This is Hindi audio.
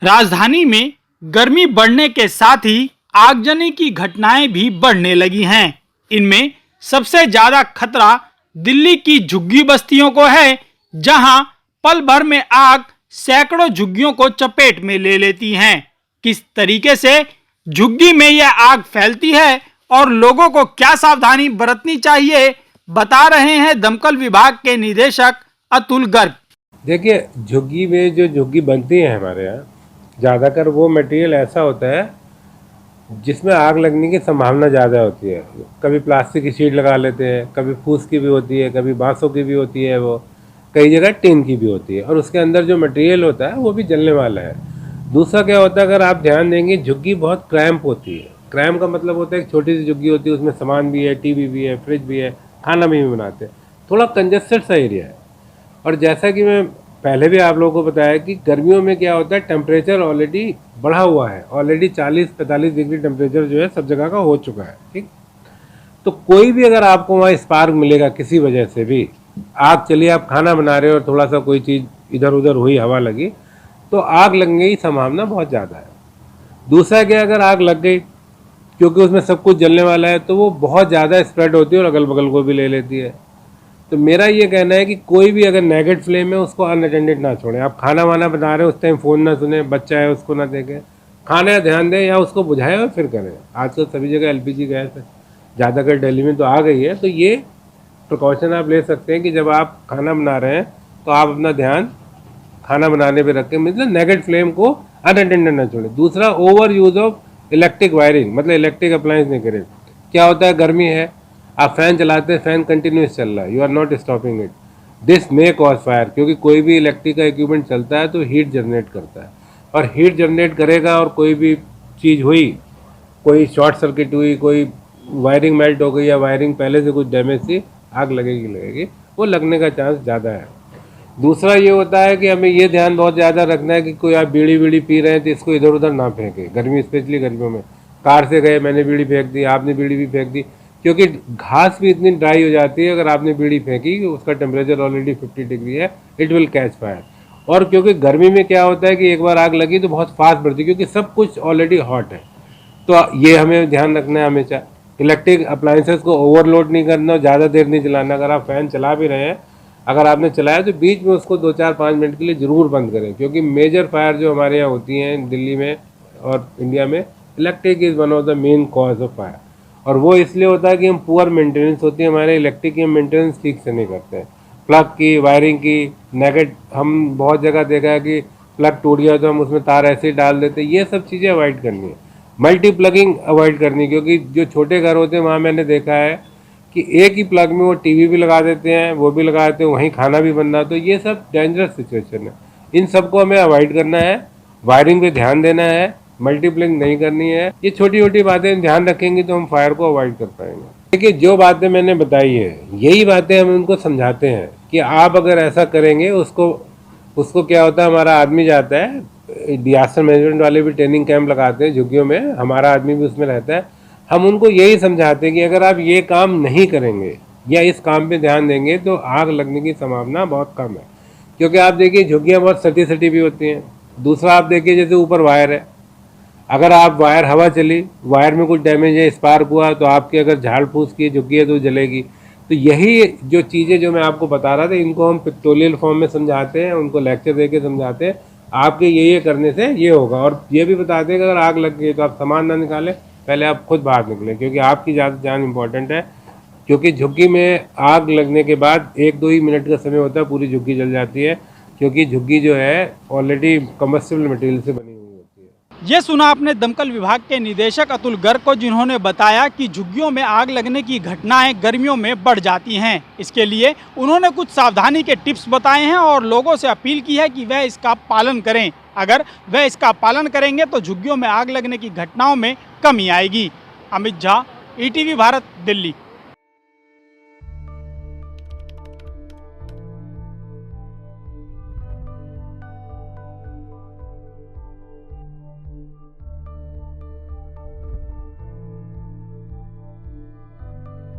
राजधानी में गर्मी बढ़ने के साथ ही आगजनी की घटनाएं भी बढ़ने लगी हैं। इनमें सबसे ज्यादा खतरा दिल्ली की झुग्गी बस्तियों को है, जहां पल भर में आग सैकड़ों झुग्गियों को चपेट में ले लेती हैं। किस तरीके से झुग्गी में यह आग फैलती है और लोगों को क्या सावधानी बरतनी चाहिए, बता रहे हैं दमकल विभाग के निदेशक अतुल गर्ग। देखिए, झुग्गी में जो झुग्गी बनती है हमारे यहाँ, ज़्यादातर वो मटेरियल ऐसा होता है जिसमें आग लगने की संभावना ज़्यादा होती है। कभी प्लास्टिक की शीट लगा लेते हैं, कभी फूस की भी होती है, कभी बांसों की भी होती है, वो कई जगह टीन की भी होती है, और उसके अंदर जो मटेरियल होता है वो भी जलने वाला है। दूसरा क्या होता है, अगर आप ध्यान देंगे, झुग्गी बहुत क्रैम्प होती है। क्रैम्प का मतलब होता है एक छोटी सी झुग्गी होती है, उसमें सामान भी है, टीवी भी है, फ्रिज भी है, खाना भी बनाते हैं, थोड़ा कंजस्टेड सा एरिया है। और जैसा कि मैं पहले भी आप लोगों को बताया कि गर्मियों में क्या होता है, टेम्परेचर ऑलरेडी बढ़ा हुआ है, ऑलरेडी 40-45 डिग्री टेम्परेचर जो है सब जगह का हो चुका है। ठीक, तो कोई भी अगर आपको वहाँ स्पार्क मिलेगा किसी वजह से भी, आग चली, आप खाना बना रहे हो और थोड़ा सा कोई चीज़ इधर उधर हुई, हवा लगी, तो आग लगने की संभावना बहुत ज़्यादा है। दूसरा क्या, अगर आग लग गई, क्योंकि उसमें सब कुछ जलने वाला है, तो वो बहुत ज़्यादा स्प्रेड होती है और अगल बगल को भी ले लेती है। तो मेरा ये कहना है कि कोई भी अगर नेगेट फ्लेम है उसको अनअटेंडेड ना छोड़ें। आप खाना वाना बना रहे हो उस टाइम फ़ोन ना सुने, बच्चा है उसको ना देखें, खाने ध्यान दें या उसको बुझाएं और फिर करें। आजकल सभी जगह एलपीजी गैस है, ज़्यादातर दिल्ली में तो आ गई है, तो ये प्रिकॉशन आप ले सकते हैं कि जब आप खाना बना रहे हैं तो आप अपना ध्यान खाना बनाने पे रखें, मतलब नेगेट फ्लेम को अनअटेंडेड ना छोड़ें। दूसरा, over use of electric wiring, मतलब इलेक्ट्रिक अप्लायंस नहीं करें। क्या होता है, गर्मी है, आप फैन चलाते हैं, फैन कंटिन्यूस चल रहा है, you are not stopping it, this may cause fire, क्योंकि कोई भी इलेक्ट्रिक का इक्विपमेंट चलता है तो हीट जनरेट करता है, और हीट जनरेट करेगा, और कोई भी चीज़ हुई, कोई शॉर्ट सर्किट हुई, कोई वायरिंग मेल्ट हो गई या वायरिंग पहले से कुछ डैमेज थी, आग लगेगी, वो लगने का चांस ज़्यादा है। दूसरा ये होता है कि हमें ये ध्यान बहुत ज़्यादा रखना है कि कोई आप बीड़ी पी रहे हैं तो इसको इधर उधर ना फेंकें। गर्मी, स्पेशली गर्मियों में, कार से गए, मैंने बीड़ी फेंक दी, आपने बीड़ी भी फेंक दी, क्योंकि घास भी इतनी ड्राई हो जाती है, अगर आपने बीड़ी फेंकी, उसका टेम्परेचर ऑलरेडी 50 डिग्री है, इट विल कैच फायर। और क्योंकि गर्मी में क्या होता है कि एक बार आग लगी तो बहुत फास्ट बढ़ती है, क्योंकि सब कुछ ऑलरेडी हॉट है। तो ये हमें ध्यान रखना है हमेशा। इलेक्ट्रिक अप्लायंसेस को ओवरलोड नहीं करना, ज़्यादा देर नहीं चलाना। अगर आप फ़ैन चला भी रहे हैं, अगर आपने चलाया तो बीच में उसको 2-4-5 मिनट के लिए ज़रूर बंद करें, क्योंकि मेजर फायर जो हमारे यहाँ होती हैं दिल्ली में और इंडिया में, electric is one of the main cause of fire. और वो इसलिए होता है कि हम पुअर मेंटेनेंस होती है हमारे इलेक्ट्रिक की, हम मेंटेनेंस ठीक से नहीं करते हैं। प्लग की, वायरिंग की, नेगेट, हम बहुत जगह देखा है कि प्लग टूट गया तो हम उसमें तार ऐसे ही डाल देते हैं। ये सब चीज़ें अवॉइड करनी है। मल्टी प्लगिंग अवॉइड करनी है, क्योंकि जो छोटे घर होते हैं वहाँ मैंने देखा है कि एक ही प्लग में वो टीवी भी लगा देते हैं, वो भी लगा देते हैं, वहीं खाना भी बनना, तो ये सब डेंजरस सिचुएशन है। इन सबको हमें अवॉइड करना है, वायरिंग पे ध्यान देना है, मल्टीप्लिंग नहीं करनी है। ये छोटी छोटी बातें ध्यान रखेंगे तो हम फायर को अवॉइड कर पाएंगे। देखिए, जो बातें मैंने बताई है, यही बातें हम उनको समझाते हैं कि आप अगर ऐसा करेंगे, उसको उसको क्या होता है, हमारा आदमी जाता है, डिजास्टर मैनेजमेंट वाले भी ट्रेनिंग कैंप लगाते हैं झुग्गियों में, हमारा आदमी भी उसमें रहता है। हम उनको यही समझाते हैं कि अगर आप ये काम नहीं करेंगे या इस काम पे ध्यान देंगे तो आग लगने की संभावना बहुत कम है। क्योंकि आप देखिए, झुग्गियाँ बहुत सटी सटी भी होती हैं। दूसरा, आप देखिए, जैसे ऊपर वायर है, अगर आप वायर, हवा चली, वायर में कुछ डैमेज है, स्पार्क हुआ, तो आपकी अगर झाड़ फूस की झुग्गी है तो जलेगी। तो यही जो चीज़ें जो मैं आपको बता रहा था, इनको हम पिक्टोरियल फॉर्म में समझाते हैं, उनको लेक्चर दे के समझाते हैं, आपके ये करने से ये होगा। और ये भी बताते हैं कि अगर आग लग गई तो आप सामान ना निकालें, पहले आप खुद बाहर निकलें, क्योंकि आपकी ज़्यादा जान इंपॉर्टेंट है। क्योंकि झुग्गी में आग लगने के बाद 1-2 ही मिनट का समय होता है, पूरी झुग्गी जल जाती है, क्योंकि झुग्गी जो है ऑलरेडी कम्बस्टिबल मटेरियल से बनी हुई होती है। ये सुना आपने दमकल विभाग के निदेशक अतुल गर्ग को, जिन्होंने बताया कि झुग्गियों में आग लगने की घटनाएं गर्मियों में बढ़ जाती हैं। इसके लिए उन्होंने कुछ सावधानी के टिप्स बताए हैं और लोगों से अपील की है कि वह इसका पालन करें। अगर वह इसका पालन करेंगे तो झुग्गियों में आग लगने की घटनाओं में कमी आएगी। अमित झा, ईटीवी भारत, दिल्ली।